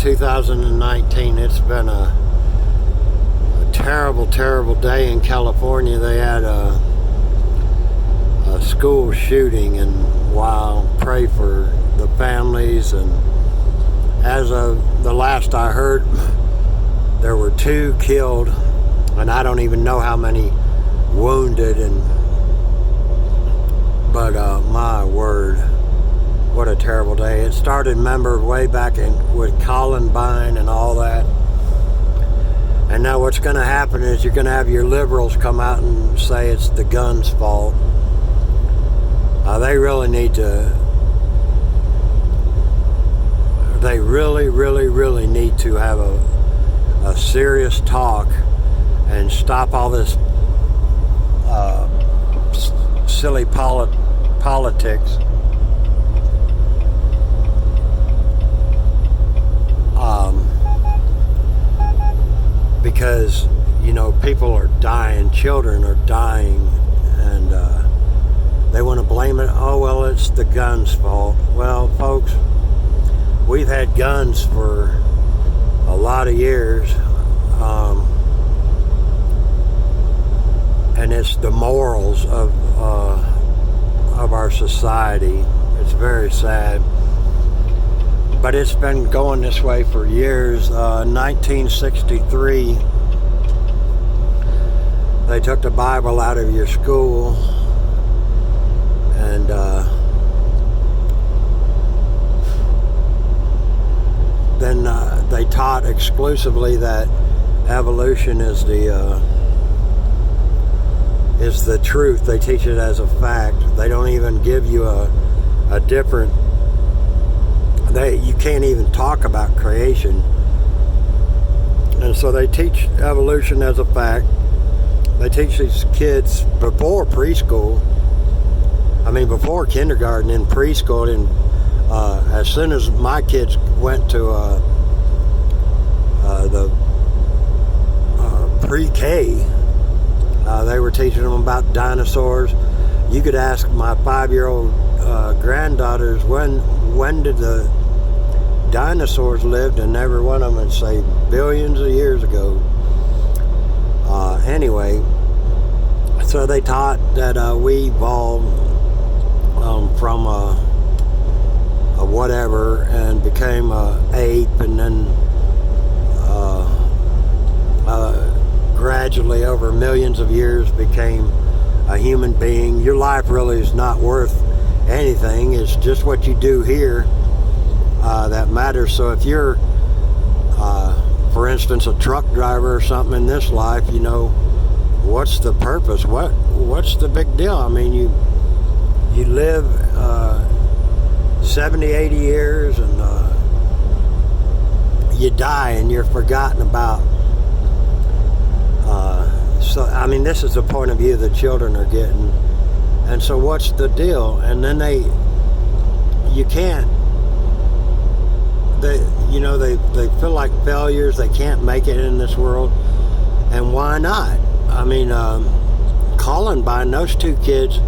2019. It's been a terrible, terrible day in California. They had a school shooting, and wow, pray for the families. And as of the last I heard, there were 2 killed, and I don't even know how many wounded. But my word, what a terrible day. It started, remember, way back with Columbine and all that. And now what's going to happen is you're going to have your liberals come out and say it's the guns' fault. They really need to, they really need to have a serious talk and stop all this silly politics. Because, you know, people are dying, children are dying, and they want to blame it. Oh, well, it's the guns' fault. Well, folks, we've had guns for a lot of years, and it's the morals of our society. It's very sad. But it's been going this way for years. 1963, they took the Bible out of your school, and then they taught exclusively that evolution is the truth. They teach it as a fact. They don't even give you a different. You can't even talk about creation. And so they teach evolution as a fact. They teach these kids before preschool. I mean, before kindergarten, in preschool. And as soon as my kids went to the pre-K, they were teaching them about dinosaurs. You could ask my 5-year-old granddaughters, when did the dinosaurs lived, and every one of them would say billions of years ago. Anyway, so they taught that we evolved from a whatever and became a ape, and then gradually over millions of years became a human being. Your life really is not worth anything. It's just what you do here that matters. So if you're, for instance, a truck driver or something in this life, you know, what's the purpose? What's the big deal? I mean, you live 70, 80 years, and you die, and you're forgotten about. So, I mean, this is the point of view the children are getting. And so what's the deal? And then you can't, they feel like failures. They can't make it in this world. And why not? I mean, Columbine, those 2 kids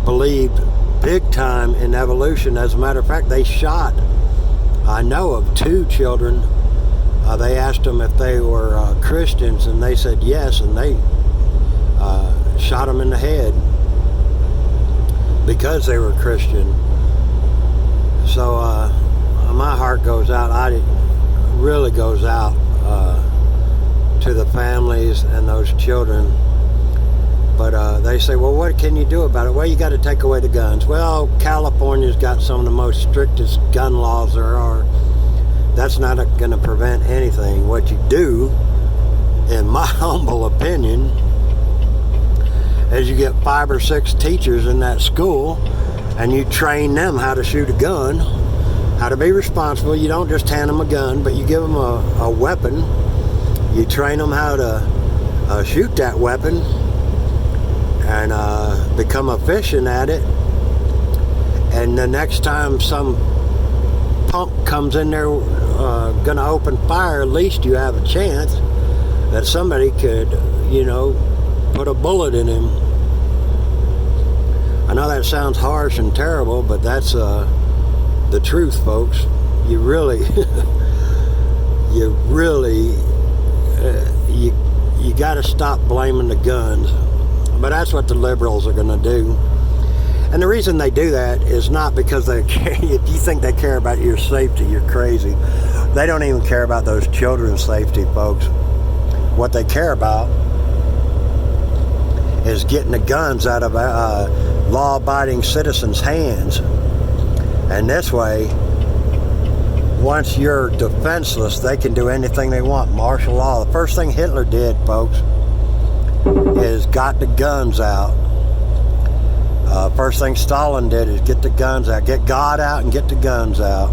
believed big time in evolution. As a matter of fact, they shot, I know of 2 children. They asked them if they were Christians, and they said yes, and they shot them in the head because they were Christian. So my heart goes out. Really goes out to the families and those children. But they say, well, what can you do about it? Well, you got to take away the guns. Well, California's got some of the most strictest gun laws there are. That's not going to prevent anything. What you do, in my humble opinion, is you get 5 or 6 teachers in that school, and you train them how to shoot a gun, how to be responsible. You don't just hand them a gun, but you give them a weapon. You train them how to shoot that weapon and become efficient at it. And the next time some punk comes in there going to open fire, at least you have a chance that somebody could, put a bullet in him. I know that sounds harsh and terrible, but that's the truth, folks. You really you really, you got to stop blaming the guns. But that's what the liberals are going to do. And the reason they do that is not because they care. If you think they care about your safety, you're crazy. They don't even care about those children's safety, folks. What they care about is getting the guns out of law-abiding citizens' hands. And this way, once you're defenseless, they can do anything they want. Martial law. The first thing Hitler did, folks, is got the guns out. First thing Stalin did is get the guns out. Get God out and get the guns out.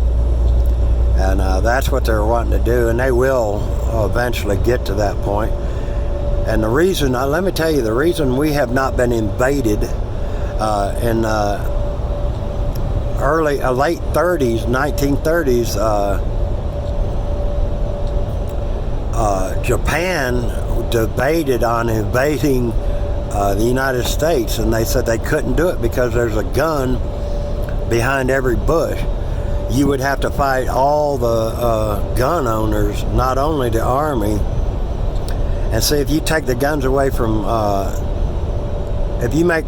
And that's what they're wanting to do. And they will eventually get to that point. And the reason, let me tell you, the reason we have not been invaded in late 30s, 1930s, Japan debated on invading the United States, and they said they couldn't do it because there's a gun behind every bush. You would have to fight all the gun owners, not only the army. And see, if you take the guns away from, if you make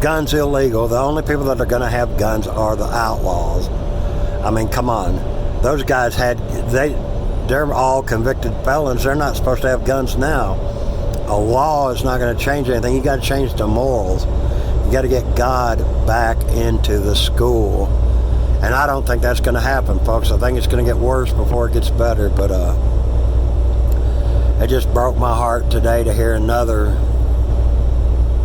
guns illegal, the only people that are going to have guns are the outlaws. I mean, come on. Those guys they're all convicted felons. They're not supposed to have guns now. A law is not going to change anything. You got to change the morals. You got to get God back into the school. And I don't think that's going to happen, folks. I think it's going to get worse before it gets better. But it just broke my heart today to hear another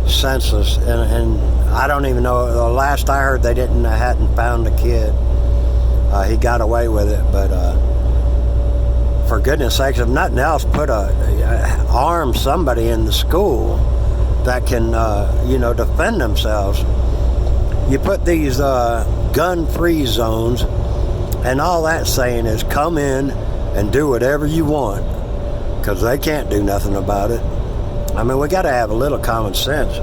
census. And I don't even know. The last I heard, they hadn't found the kid. He got away with it. But for goodness sakes, if nothing else, arm somebody in the school that can, defend themselves. You put these gun-free zones, and all that's saying is come in and do whatever you want, because they can't do nothing about it. I mean, we got to have a little common sense.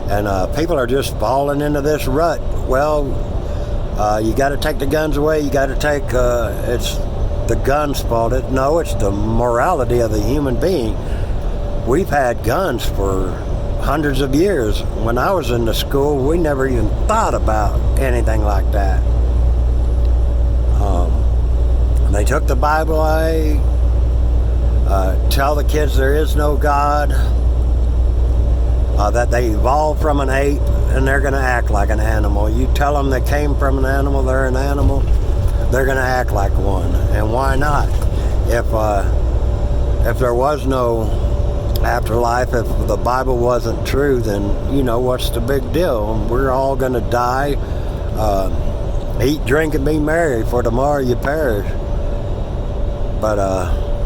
And people are just falling into this rut. Well, you got to take the guns away. You got to take, it's the gun's fault. No, it's the morality of the human being. We've had guns for hundreds of years. When I was in the school, we never even thought about anything like that. They took the Bible away, tell the kids there is no God, that they evolved from an ape and they're going to act like an animal. You tell them they came from an animal, they're an animal, they're going to act like one. And why not? If there was no afterlife, if the Bible wasn't true, then what's the big deal? We're all going to die. Eat, drink, and be merry, for tomorrow you perish. But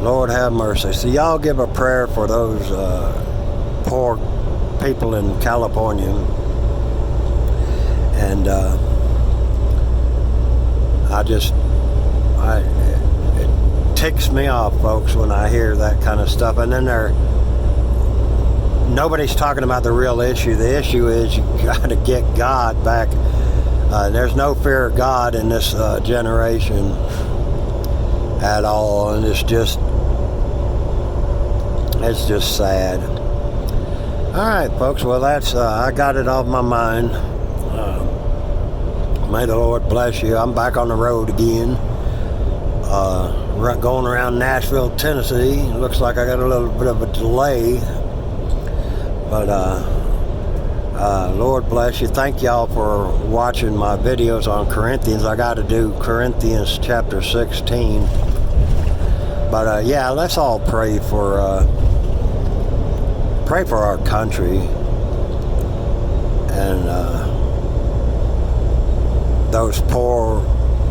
Lord have mercy. So y'all give a prayer for those poor people in California. And it ticks me off, folks, when I hear that kind of stuff. And then nobody's talking about the real issue. The issue is you got to get God back. There's no fear of God in this generation at all, and it's just sad. All right, folks. Well, that's I got it off my mind. May the Lord bless you. I'm back on the road again. Going around Nashville, Tennessee. Looks like I got a little bit of a delay. But Lord bless you. Thank y'all for watching my videos on Corinthians. I got to do Corinthians chapter 16. But yeah, let's all pray for our country and those poor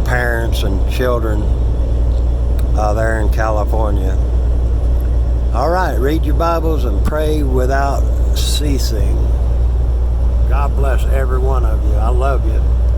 parents and children there in California. All right, read your Bibles and pray without ceasing. God bless every one of you. I love you.